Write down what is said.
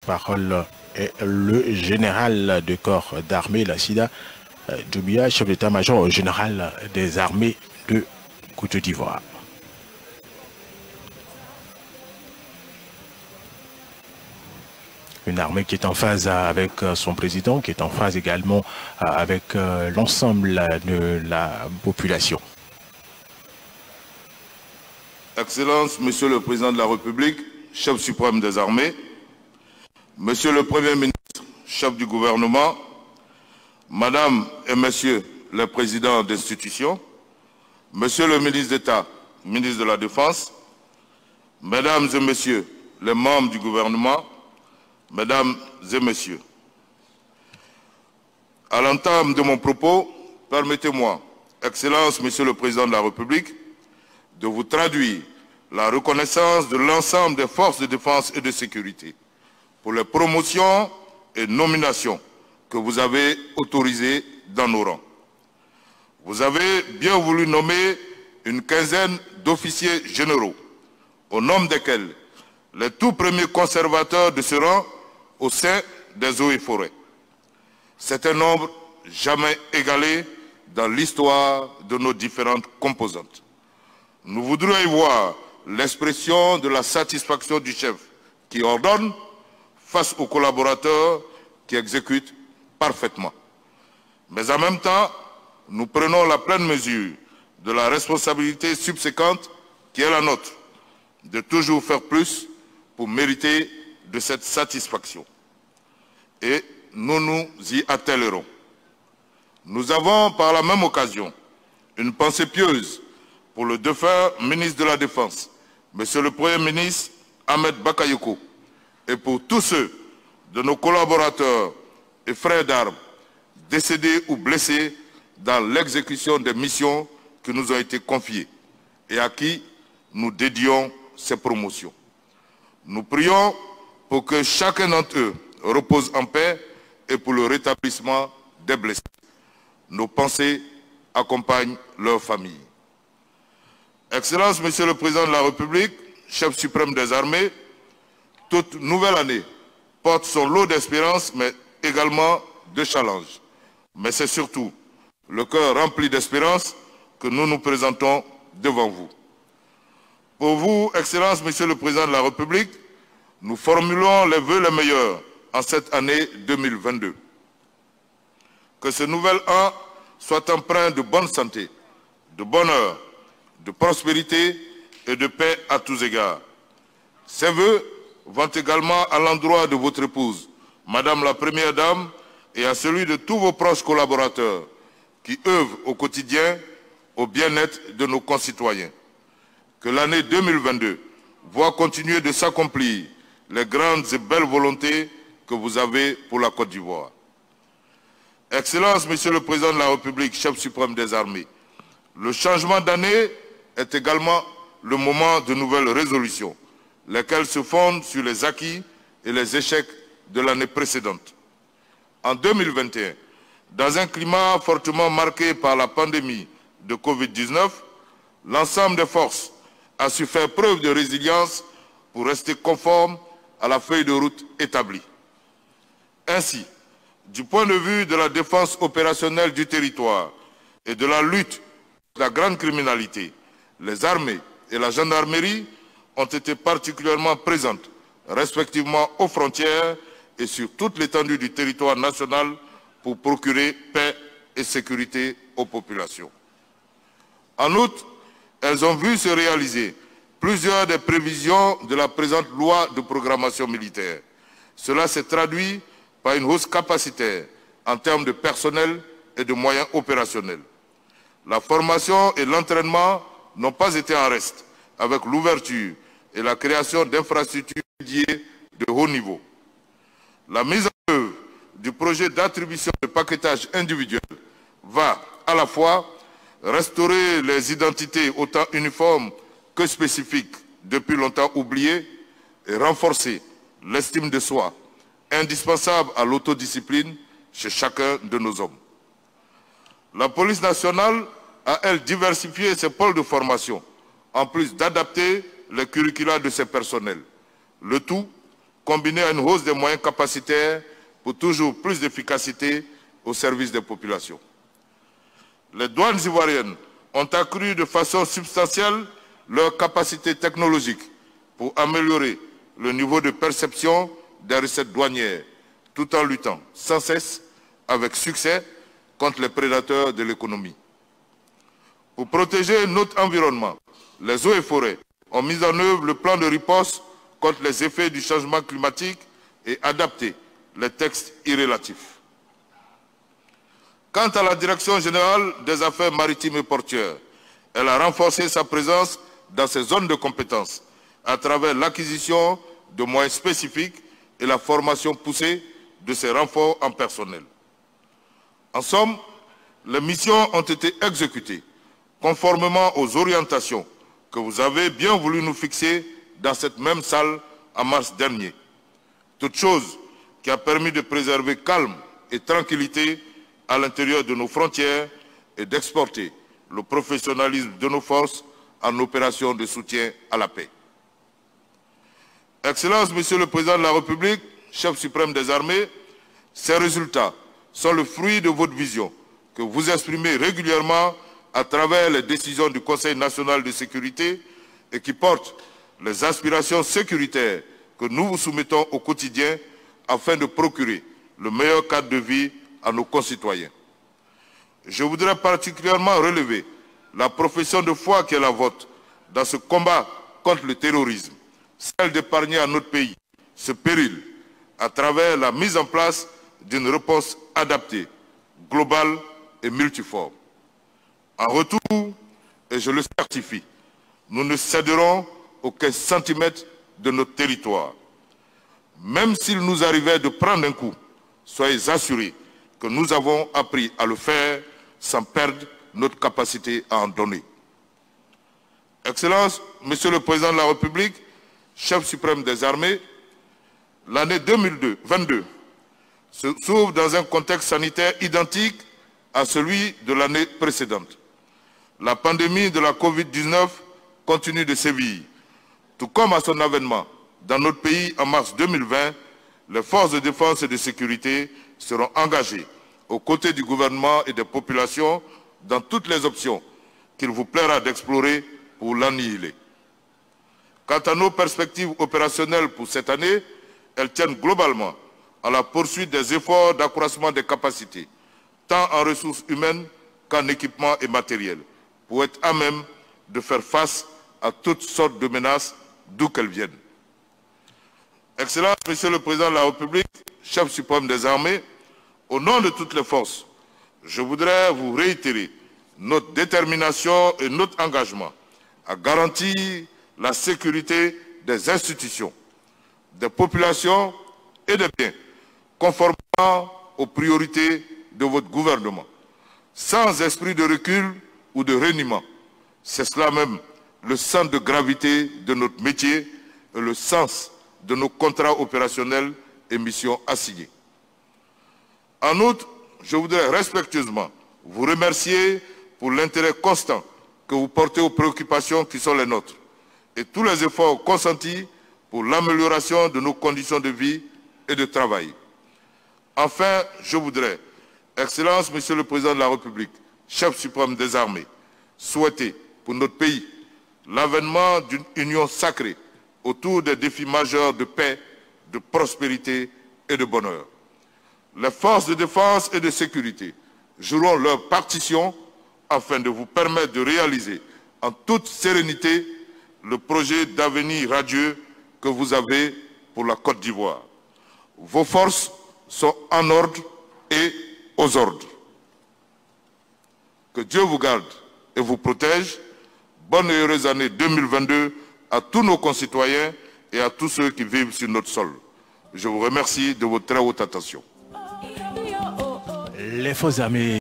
parole est le général de corps d'armée, la SIDA, Doumbia, chef d'état-major général des armées de Côte d'Ivoire. Une armée qui est en phase avec son président, qui est en phase également avec l'ensemble de la population. Excellence, Monsieur le Président de la République, chef suprême des armées, Monsieur le Premier ministre, chef du gouvernement, Madame et Messieurs les présidents d'institutions, Monsieur le ministre d'État, ministre de la Défense, Mesdames et Messieurs les membres du gouvernement, Mesdames et Messieurs, à l'entame de mon propos, permettez-moi, Excellence, Monsieur le Président de la République, de vous traduire la reconnaissance de l'ensemble des forces de défense et de sécurité pour les promotions et nominations que vous avez autorisées dans nos rangs. Vous avez bien voulu nommer une quinzaine d'officiers généraux, au nombre desquels les tout premiers conservateurs de ce rang au sein des eaux et forêts. C'est un nombre jamais égalé dans l'histoire de nos différentes composantes. Nous voudrions y voir l'expression de la satisfaction du chef qui ordonne face aux collaborateurs qui exécutent parfaitement. Mais en même temps, nous prenons la pleine mesure de la responsabilité subséquente qui est la nôtre, de toujours faire plus pour mériter de cette satisfaction. Et nous nous y attellerons. Nous avons par la même occasion une pensée pieuse pour le défunt ministre de la Défense, Monsieur le Premier ministre Ahmed Bakayoko, et pour tous ceux de nos collaborateurs et frères d'armes décédés ou blessés dans l'exécution des missions qui nous ont été confiées et à qui nous dédions ces promotions. Nous prions pour que chacun d'entre eux repose en paix et pour le rétablissement des blessés. Nos pensées accompagnent leurs familles. Excellence, Monsieur le Président de la République, chef suprême des armées, toute nouvelle année porte son lot d'espérance, mais également de challenges. Mais c'est surtout le cœur rempli d'espérance que nous nous présentons devant vous. Pour vous, Excellence, Monsieur le Président de la République, nous formulons les vœux les meilleurs en cette année 2022. Que ce nouvel an soit empreint de bonne santé, de bonheur, de prospérité et de paix à tous égards. Ces vœux vont également à l'endroit de votre épouse, Madame la Première Dame, et à celui de tous vos proches collaborateurs qui œuvrent au quotidien au bien-être de nos concitoyens. Que l'année 2022 voit continuer de s'accomplir les grandes et belles volontés que vous avez pour la Côte d'Ivoire. Excellence, Monsieur le Président de la République, chef suprême des armées, le changement d'année est également le moment de nouvelles résolutions, lesquelles se fondent sur les acquis et les échecs de l'année précédente. En 2021, dans un climat fortement marqué par la pandémie de Covid-19, l'ensemble des forces a su faire preuve de résilience pour rester conforme à la feuille de route établie. Ainsi, du point de vue de la défense opérationnelle du territoire et de la lutte contre la grande criminalité, les armées et la gendarmerie ont été particulièrement présentes, respectivement aux frontières et sur toute l'étendue du territoire national pour procurer paix et sécurité aux populations. En outre, elles ont vu se réaliser plusieurs des prévisions de la présente loi de programmation militaire. Cela s'est traduit par une hausse capacitaire en termes de personnel et de moyens opérationnels. La formation et l'entraînement n'ont pas été en reste avec l'ouverture et la création d'infrastructures dédiées de haut niveau. La mise en œuvre du projet d'attribution de paquetage individuel va à la fois restaurer les identités autant uniformes que spécifiques depuis longtemps oubliées et renforcer l'estime de soi, indispensable à l'autodiscipline chez chacun de nos hommes. La police nationale a, elle, diversifié ses pôles de formation, en plus d'adapter les curricula de ses personnels. Le tout combinée à une hausse des moyens capacitaires pour toujours plus d'efficacité au service des populations. Les douanes ivoiriennes ont accru de façon substantielle leur capacité technologique pour améliorer le niveau de perception des recettes douanières, tout en luttant sans cesse, avec succès, contre les prédateurs de l'économie. Pour protéger notre environnement, les eaux et forêts ont mis en œuvre le plan de riposte contre les effets du changement climatique et adapté les textes irrélatifs. Quant à la Direction générale des affaires maritimes et portuaires, elle a renforcé sa présence dans ces zones de compétences à travers l'acquisition de moyens spécifiques et la formation poussée de ces renforts en personnel. En somme, les missions ont été exécutées conformément aux orientations que vous avez bien voulu nous fixer dans cette même salle en mars dernier. Toute chose qui a permis de préserver calme et tranquillité à l'intérieur de nos frontières et d'exporter le professionnalisme de nos forces en opération de soutien à la paix. Excellence, Monsieur le Président de la République, chef suprême des armées, ces résultats sont le fruit de votre vision que vous exprimez régulièrement à travers les décisions du Conseil national de sécurité et qui portent les aspirations sécuritaires que nous vous soumettons au quotidien afin de procurer le meilleur cadre de vie à nos concitoyens. Je voudrais particulièrement relever la profession de foi qui est la vôtre dans ce combat contre le terrorisme, celle d'épargner à notre pays ce péril à travers la mise en place d'une réponse adaptée, globale et multiforme. En retour, et je le certifie, nous ne céderons aucun centimètre de notre territoire. Même s'il nous arrivait de prendre un coup, soyez assurés que nous avons appris à le faire sans perdre notre capacité à en donner. Excellence, Monsieur le Président de la République, chef suprême des armées, l'année 2022 s'ouvre dans un contexte sanitaire identique à celui de l'année précédente. La pandémie de la Covid-19 continue de sévir. Tout comme à son avènement dans notre pays en mars 2020, les forces de défense et de sécurité seront engagées aux côtés du gouvernement et des populations dans toutes les options qu'il vous plaira d'explorer pour l'annihiler. Quant à nos perspectives opérationnelles pour cette année, elles tiennent globalement à la poursuite des efforts d'accroissement des capacités, tant en ressources humaines qu'en équipement et matériel, pour être à même de faire face à toutes sortes de menaces, d'où qu'elles viennent. Excellence, Monsieur le Président de la République, chef suprême des armées, au nom de toutes les forces, je voudrais vous réitérer notre détermination et notre engagement à garantir la sécurité des institutions, des populations et des biens, conformément aux priorités de votre gouvernement, sans esprit de recul ou de reniement. C'est cela même le centre de gravité de notre métier et le sens de nos contrats opérationnels et missions assignées. En outre, je voudrais respectueusement vous remercier pour l'intérêt constant que vous portez aux préoccupations qui sont les nôtres et tous les efforts consentis pour l'amélioration de nos conditions de vie et de travail. Enfin, je voudrais, Excellence, Monsieur le Président de la République, chef suprême des armées, souhaiter pour notre pays l'avènement d'une union sacrée autour des défis majeurs de paix, de prospérité et de bonheur. Les forces de défense et de sécurité joueront leur partition afin de vous permettre de réaliser en toute sérénité le projet d'avenir radieux que vous avez pour la Côte d'Ivoire. Vos forces sont en ordre et aux ordres. Que Dieu vous garde et vous protège. Bonne et heureuse année 2022 à tous nos concitoyens et à tous ceux qui vivent sur notre sol. Je vous remercie de votre très haute attention. Les forces armées